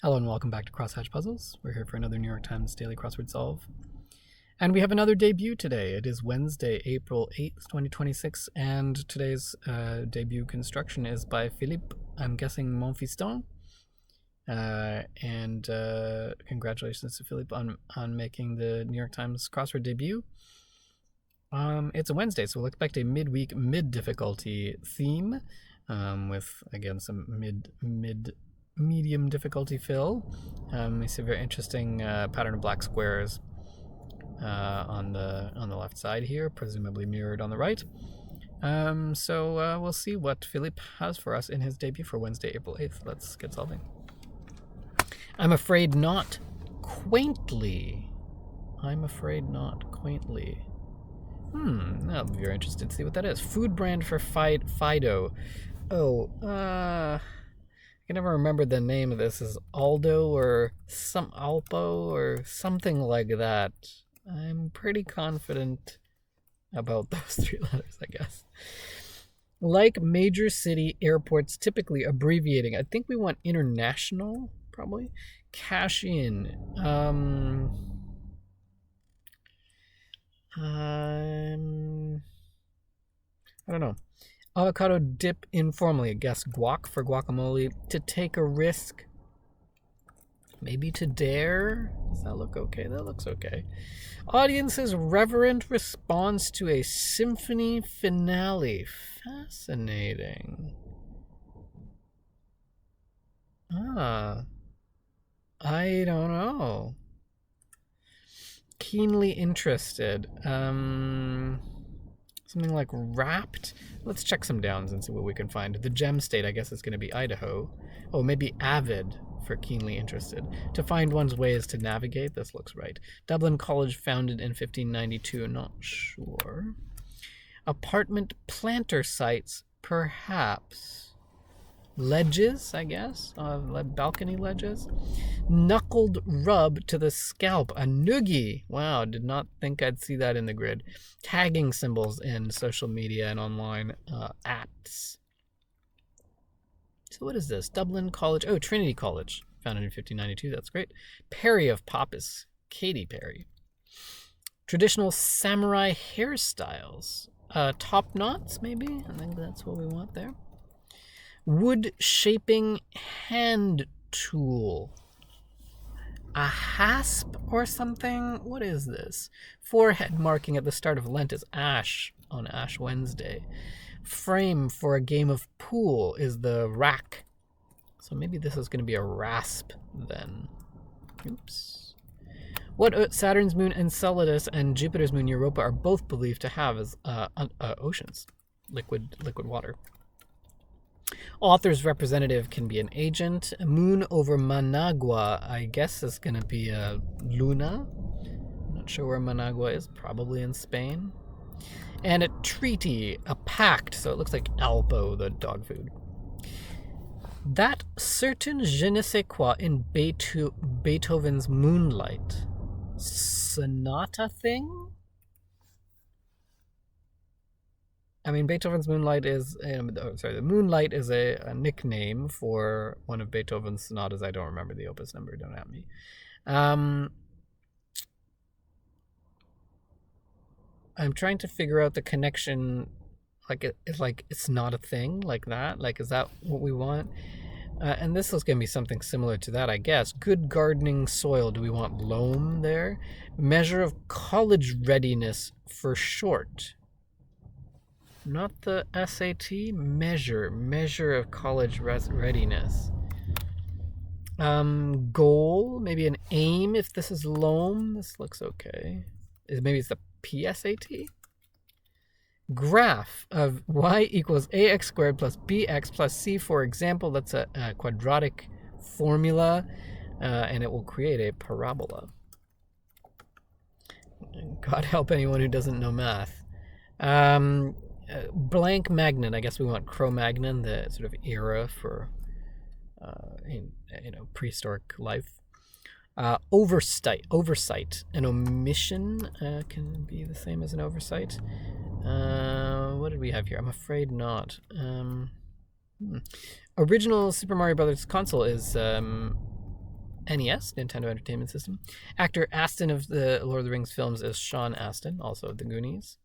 Hello and welcome back to Crosshatch Puzzles. We're here for another New York Times Daily Crossword Solve. And we have another debut today. It is Wednesday, April 8th, 2026, and today's debut construction is by Phillippe, I'm guessing Monfiston. Congratulations to Phillippe on making the New York Times crossword debut. It's a Wednesday, so we'll expect a midweek mid-difficulty theme with, again, some medium difficulty fill. We see a very interesting pattern of black squares on the left side here, presumably mirrored on the right. So we'll see what Phillippe has for us in his debut for Wednesday, April 8th. Let's get solving. I'm afraid not quaintly. I'll be very interested to see what that is. Food brand for Fido. I can never remember the name of this. Is Aldo or some Alpo or something like that. I'm pretty confident about those three letters, I guess. Like major city airports typically abbreviating. I think we want international, probably. Cash in. I don't know. Avocado dip informally. I guess guac for guacamole. To take a risk. Maybe to dare. Does that look okay? That looks okay. Audience's reverent response to a symphony finale. Fascinating. I don't know. Keenly interested. Something like wrapped. Let's check some downs and see what we can find. The gem state, I guess, is going to be Idaho. Oh, maybe avid for keenly interested. To find one's ways to navigate. This looks right. Dublin College founded in 1592. Not sure. Apartment planter sites, perhaps. Ledges, I guess. Balcony ledges. Knuckled rub to the scalp. A noogie. Wow, did not think I'd see that in the grid. Tagging symbols in social media and online apps. So what is this? Dublin College. Oh, Trinity College. Founded in 1592. That's great. Perry of Pop is Katy Perry. Traditional samurai hairstyles. Top knots, maybe? I think that's what we want there. Wood shaping hand tool. A hasp or something? What is this? Forehead marking at the start of Lent is Ash on Ash Wednesday. Frame for a game of pool is the rack. So maybe this is going to be a rasp then. Oops. What Saturn's moon Enceladus and Jupiter's moon Europa are both believed to have as oceans. Liquid water. Author's representative can be an agent. Moon over Managua, I guess, is going to be a Luna. I'm not sure where Managua is. Probably in Spain. And a treaty, a pact. So it looks like Alpo, the dog food. That certain je ne sais quoi in Beethoven's Moonlight. Sonata thing? I mean, Beethoven's Moonlight is, the Moonlight is a nickname for one of Beethoven's sonatas. I don't remember the opus number, don't at me. I'm trying to figure out the connection, it's not a thing, like that. Like, is that what we want? And this is going to be something similar to that, I guess. Good gardening soil. Do we want loam there? Measure of college readiness for short. Not the SAT, measure of college readiness. Goal, maybe an aim if this is loam. This looks okay. Maybe it's the PSAT? Graph of y equals ax squared plus bx plus c, for example. That's a quadratic formula, and it will create a parabola. God help anyone who doesn't know math. Blank magnet. I guess we want Cro-Magnon, the sort of era for prehistoric life. Oversight. An omission can be the same as an oversight. What did we have here? I'm afraid not. Original Super Mario Brothers console is NES, Nintendo Entertainment System. Actor Aston of the Lord of the Rings films is Sean Astin, also of the Goonies.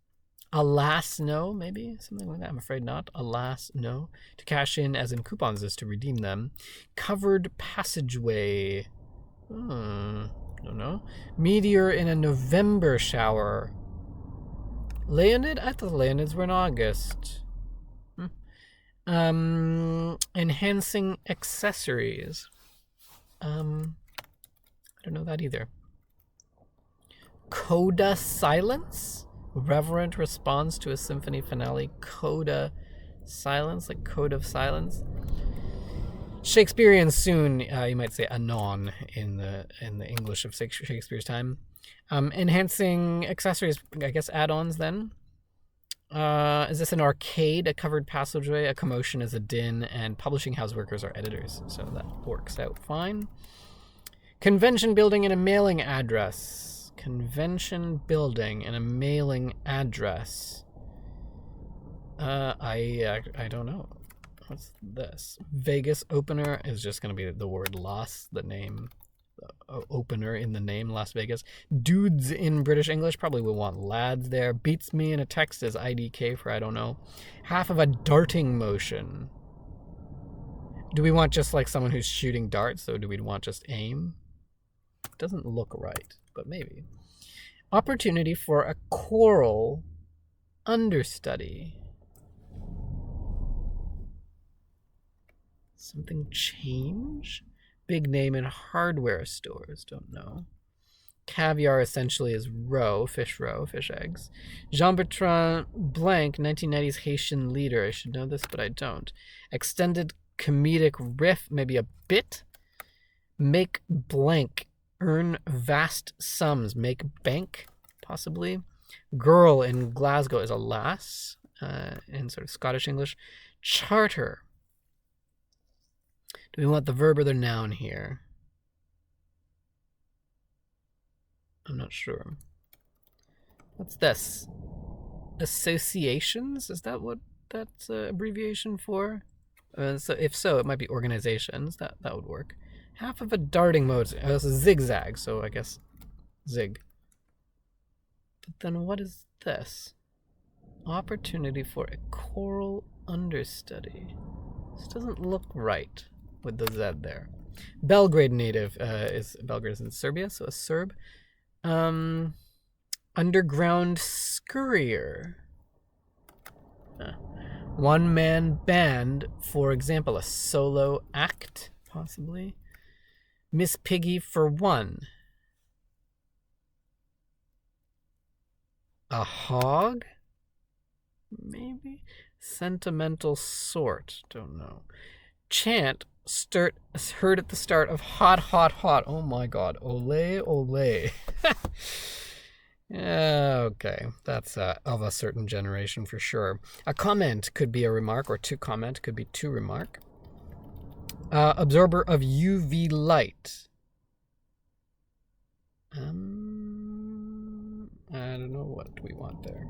Alas, no, maybe? Something like that. I'm afraid not. Alas, no. To cash in, as in coupons, is to redeem them. Covered passageway. Don't know. Meteor in a November shower. Leonid? I thought Leonids were in August. Enhancing accessories. I don't know that either. Coda silence? Reverent response to a symphony finale. Coda silence, like code of silence. Shakespearean soon, you might say anon in the English of Shakespeare's time. Enhancing accessories, I guess add-ons then. Is this an arcade, a covered passageway? A commotion is a din, and publishing house workers are editors, so that works out fine. Convention building and a mailing address. Convention building and a mailing address. I don't know. What's this? Vegas opener is just going to be the word Las, the name. Opener in the name, Las Vegas. Dudes in British English, probably will want lads there. Beats me in a text is IDK for I don't know. Half of a darting motion. Do we want just like someone who's shooting darts? So do we want just aim? Doesn't look right, but maybe. Opportunity for a choral understudy. Something change? Big name in hardware stores, don't know. Caviar essentially is roe, fish eggs. Jean-Bertrand Blanc, 1990s Haitian leader. I should know this, but I don't. Extended comedic riff, maybe a bit. Make blank, earn vast sums. Make bank, possibly. Girl in Glasgow is a lass, in sort of Scottish English. Charter. Do we want the verb or the noun here? I'm not sure. What's this? Associations? Is that what that's an abbreviation for? So if so, it might be organizations. That would work. Half of a darting mode. This is zigzag, so I guess zig. But then what is this? Opportunity for a choral understudy. This doesn't look right with the Z there. Belgrade native Belgrade is in Serbia, so a Serb. Underground scurrier. One-man band, for example, a solo act, possibly. Miss Piggy for one. A hog? Maybe? Sentimental sort, don't know. Chant, heard at the start of hot, hot, hot. Oh my god. Ole, ole. Okay, that's of a certain generation for sure. A comment could be a remark, or to comment could be to remark. Absorber of UV light. I don't know what we want there.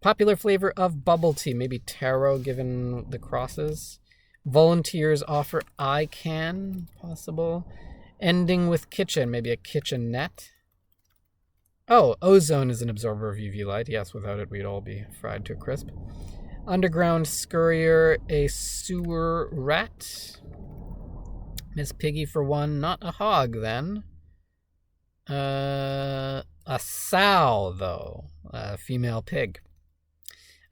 Popular flavor of bubble tea, maybe taro given the crosses. Volunteers offer I can, possible. Ending with kitchen, maybe a kitchenette. Oh, ozone is an absorber of UV light. Yes, without it we'd all be fried to a crisp. Underground scurrier, a sewer rat. Miss Piggy for one, not a hog then. A sow, though. A female pig.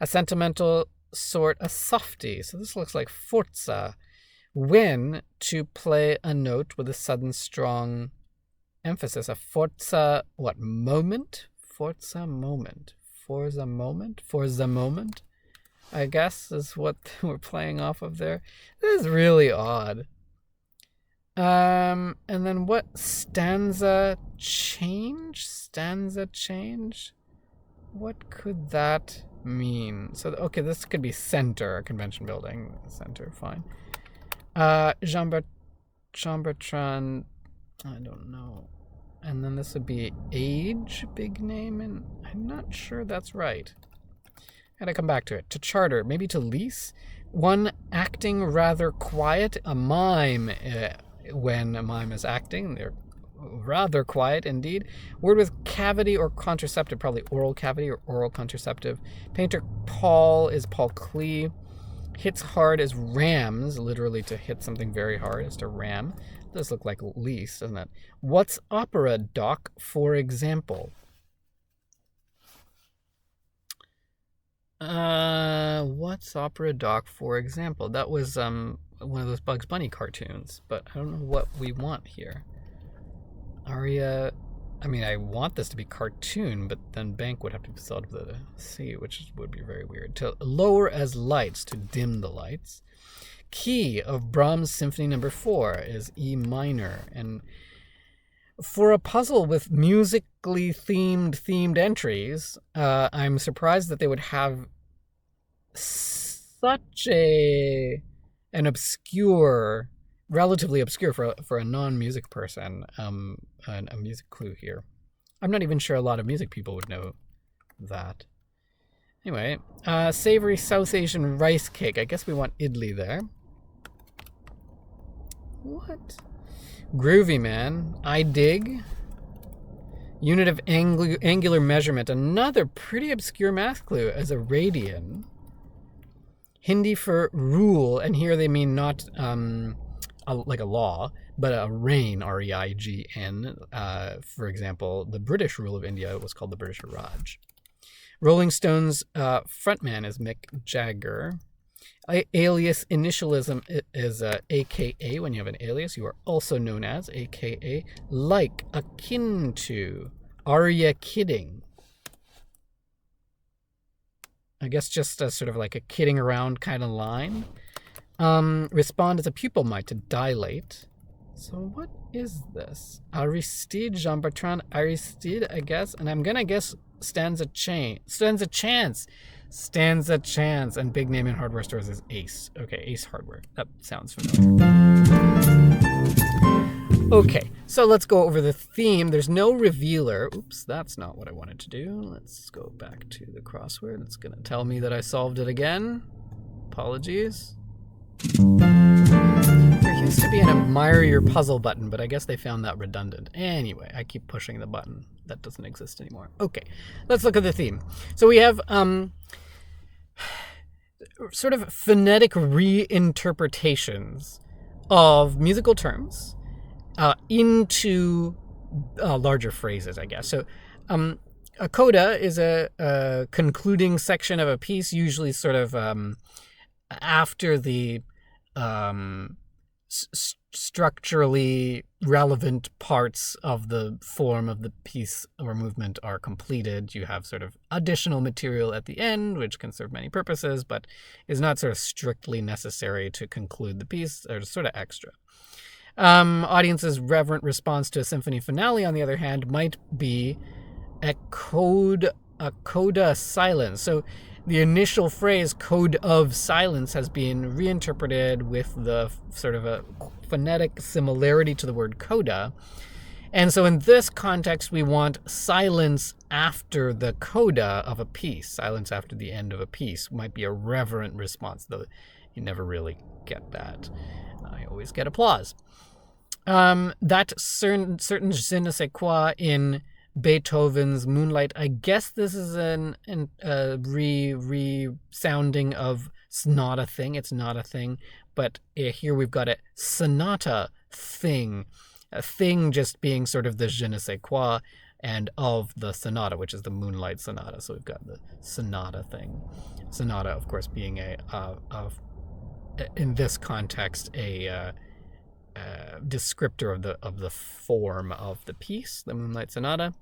A sentimental sort, a softie. So this looks like forza. Win, to play a note with a sudden strong emphasis. A forza, what, moment? Forza moment. Forza moment? Forza moment, I guess, is what we're playing off of there. This is really odd. And then what? Stanza change? Stanza change? What could that mean? So, okay, this could be center, convention building. Center, fine. Jean-Bertrand, I don't know. And then this would be age, big name, and I'm not sure that's right. Gotta come back to it. To charter, maybe to lease. One acting rather quiet, a mime. when a mime is acting. They're rather quiet indeed. Word with cavity or contraceptive, probably oral cavity or oral contraceptive. Painter Paul is Paul Klee. Hits hard is rams, literally to hit something very hard is to ram. Does look like lease, doesn't it? What's opera, Doc, for example? What's opera, Doc, for example? That was one of those Bugs Bunny cartoons, but I don't know what we want here. Aria, I mean, I want this to be cartoon, but then bank would have to be spelled with a C, which would be very weird. To lower as lights, to dim the lights. Key of Brahms Symphony No. 4 is E minor. And for a puzzle with musically themed entries, I'm surprised that they would have such an obscure, relatively obscure for a non-music person, a music clue here. I'm not even sure a lot of music people would know that. Anyway, savory South Asian rice cake. I guess we want idli there. What? Groovy man. I dig. Unit of angular measurement. Another pretty obscure math clue as a radian. Hindi for rule, and here they mean not like a law, but a reign, R-E-I-G-N. For example, the British rule of India was called the British Raj. Rolling Stones frontman is Mick Jagger. Alias initialism is AKA. When you have an alias, you are also known as AKA. Like, akin to. Are ya kidding? I guess just a sort of like a kidding around kind of line. Respond as a pupil might, to dilate. So what is this? Aristide, Jean-Bertrand Aristide, I guess. And I'm going to guess stands a chance. And big name in hardware stores is Ace. Okay, Ace Hardware. That sounds familiar. Okay, so let's go over the theme. There's no revealer. Oops, that's not what I wanted to do. Let's go back to the crossword. It's going to tell me that I solved it again. Apologies. There used to be an admire your puzzle button, but I guess they found that redundant. Anyway, I keep pushing the button. That doesn't exist anymore. Okay, let's look at the theme. So we have sort of phonetic reinterpretations of musical terms into larger phrases, I guess. So a coda is a concluding section of a piece, usually sort of after the structurally relevant parts of the form of the piece or movement are completed. You have sort of additional material at the end, which can serve many purposes, but is not sort of strictly necessary to conclude the piece. They're sort of extra. Audience's reverent response to a symphony finale, on the other hand, might be a coda silence. So the initial phrase, code of silence, has been reinterpreted with the sort of a phonetic similarity to the word coda. And so in this context, we want silence after the coda of a piece. Silence after the end of a piece might be a reverent response, though you never really get that. I always get applause. That certain je ne sais quoi in Beethoven's Moonlight. I guess this is a re-sounding of not a thing. It's not a thing. But here we've got a sonata thing. A thing just being sort of the je ne sais quoi and of the sonata, which is the Moonlight Sonata. So we've got the sonata thing. Sonata, of course, being in this context, a descriptor of the form of the piece, the Moonlight Sonata.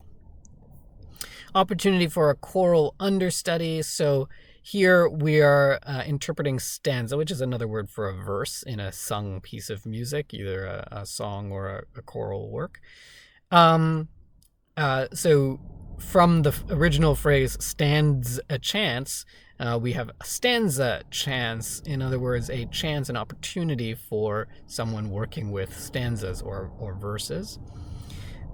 Opportunity for a choral understudy. So here we are interpreting stanza, which is another word for a verse in a sung piece of music, either a song or a choral work. So from the original phrase stands a chance, we have a stanza chance. In other words, a chance, an opportunity for someone working with stanzas or verses.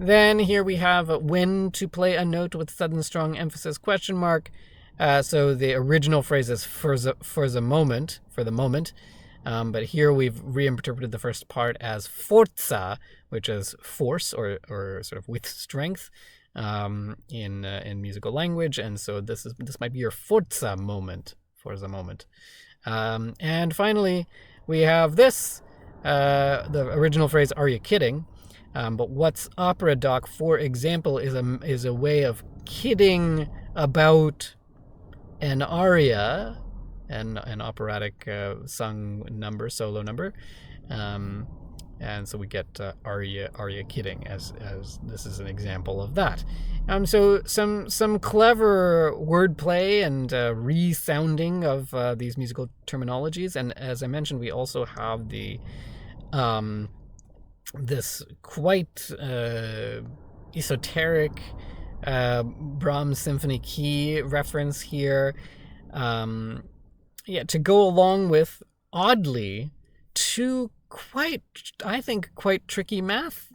Then here we have when to play a note with sudden strong emphasis question mark. So the original phrase is for the moment. But here we've reinterpreted the first part as forza, which is force or sort of with strength in musical language. And so this might be your forza moment. And finally, we have this, the original phrase, "Are you kidding?" But what's opera doc, for example, is a way of kidding about an aria, an operatic sung number, solo number. And so we get "Are you kidding?" as this is an example of that. So some clever wordplay and resounding of these musical terminologies. And as I mentioned, we also have the this quite esoteric Brahms symphony key reference here. To go along with, oddly, two quite tricky math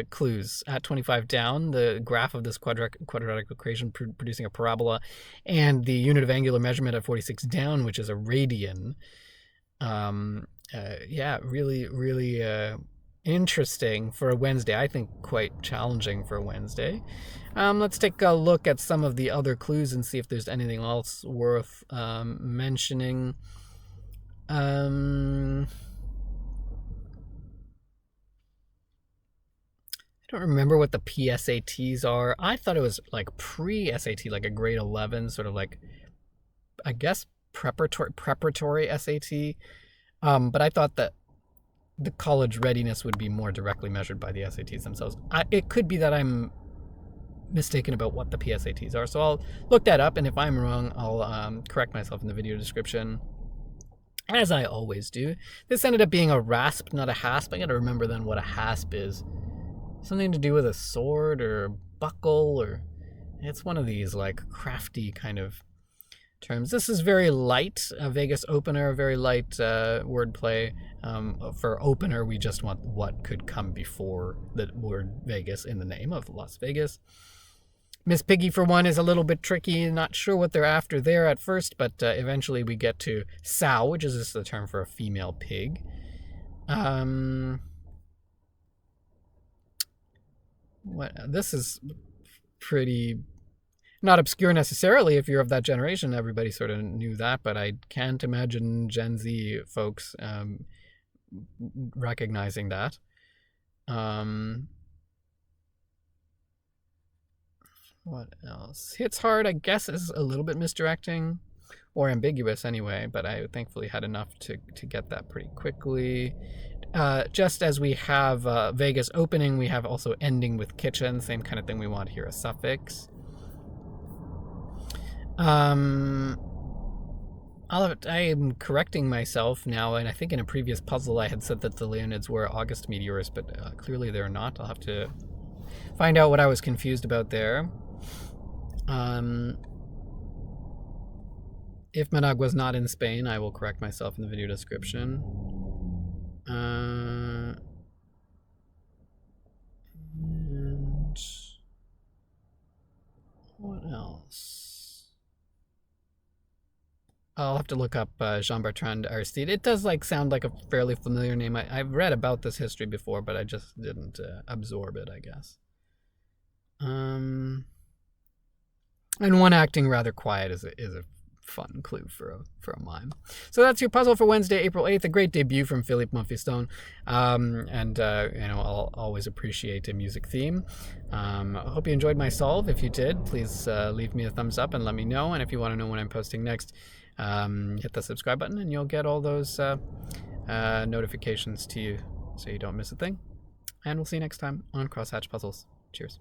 clues at 25 down, the graph of this quadratic equation producing a parabola, and the unit of angular measurement at 46 down, which is a radian. Really interesting for a Wednesday. I think quite challenging for a Wednesday. Let's take a look at some of the other clues and see if there's anything else worth mentioning. I don't remember what the PSATs are. I thought it was like pre-SAT, like a grade 11, sort of like, I guess, preparatory SAT. But I thought that the college readiness would be more directly measured by the SATs themselves. It could be that I'm mistaken about what the PSATs are, so I'll look that up, and if I'm wrong, I'll correct myself in the video description, as I always do. This ended up being a rasp, not a hasp. I gotta remember then what a hasp is. Something to do with a sword or a buckle, or it's one of these like crafty kind of terms. This is very light, a Vegas opener, very light wordplay. For opener, we just want what could come before the word Vegas in the name of Las Vegas. Miss Piggy, for one, is a little bit tricky. Not sure what they're after there at first, but eventually we get to sow, which is just the term for a female pig. This is pretty not obscure necessarily if you're of that generation. Everybody sort of knew that, but I can't imagine Gen Z folks recognizing that. What else? Hits hard, I guess, is a little bit misdirecting or ambiguous anyway, but I thankfully had enough to get that pretty quickly. Just as we have Vegas opening, we have also ending with kitchen, same kind of thing. We want here a suffix. I am correcting myself now, and I think in a previous puzzle I had said that the Leonids were August meteors, but clearly they're not. I'll have to find out what I was confused about there. If Managua's not in Spain, I will correct myself in the video description. And what else? I'll have to look up Jean-Bertrand Aristide. It does sound like a fairly familiar name. I've read about this history before, but I just didn't absorb it, I guess. And one acting rather quiet is a fun clue for a mime. So that's your puzzle for Wednesday, April 8th. A great debut from Phillippe Monfiston. I'll always appreciate a music theme. I hope you enjoyed my solve. If you did, please leave me a thumbs up and let me know. And if you want to know when I'm posting next, hit the subscribe button and you'll get all those notifications to you so you don't miss a thing. And we'll see you next time on Crosshatch Puzzles. Cheers.